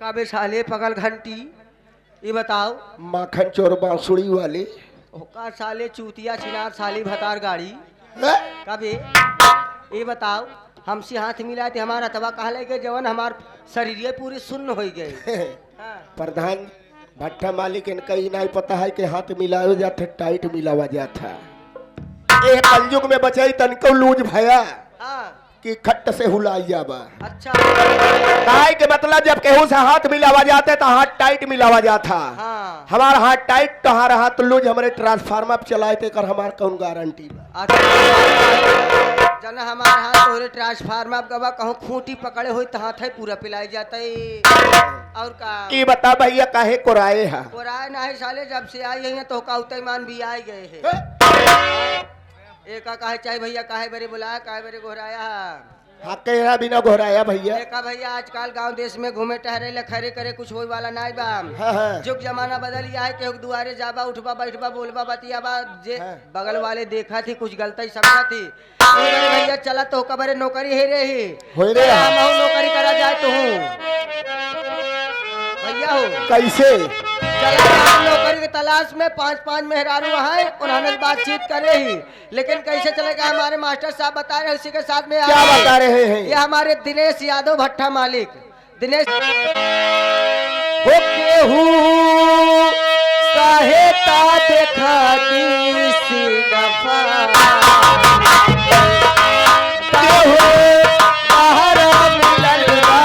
काबे साले पगल घंटी ये बताओ माखन चोर बांसुड़ी वाले का साले चूतिया छिनार साली भतार गाड़ी कबे ये बताओ हमसे हाथ मिलाए थे हमारा तवा कहा लगे जवन हमार शरीर पूरी सुन्न हो गए। प्रधान भट्टा मालिक इनका ही नहीं पता है कि हाथ मिलाया जाता टाइट मिलावा जाता एक कलयुग में बचाई तनको लूज भया कि खट्ट से हुलाई जाबा। अच्छा काहे के मतलब जब केहू से हाथ मिलावा जाते तो हाथ टाइट मिलावा जाता। हाँ। हमारा हाथ टाइट तो हमारा हाथ लूज हमारे ट्रांसफार्मर चलाए थे कर हमार कौन गारंटी बा। जना हमारे हाथ तोरे ट्रांसफार्मर गवा कहूं खूंटी पकड़े हुई तो हाथ है पूरा पिलाई जाता है। और का ये बता भैया काहे कोराए है कोराए ना है साले जब से आई है तो का ईमान भी आ गए है। एक काहे चाहे भैया काहे बरे बुलाया काहे बरे घोराया हाँ कह बिना घोराया भैया देखा भैया आजकल गांव देश में घूमे टहरे ले खरे करे कुछ होई वाला नहीं बा। हाँ। जुग जमाना बदल गया है केहू दुआरे जाबा उठबा बैठबा बोलबा बतियाबा जे बगल वाले देखा थी कुछ गलती समझा थी भैया चला तो कबरे नौकरी है रे ही हम नौकरी करा जाए तो भैया हो कैसे चला नौकरी की तलाश में 5-5 मेहरारू है उन्होंने बातचीत करे ही लेकिन कैसे चलेगा हमारे मास्टर साहब बता रहे उसी के साथ में क्या बता रहे हैं ये हमारे दिनेश यादव भट्टा मालिक दिनेश हो केहू काहे ता देखा दी सी दफा केहू बाहर मिलल बा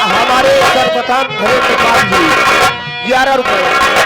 हमारे सर्वप्रथम 11 रुपए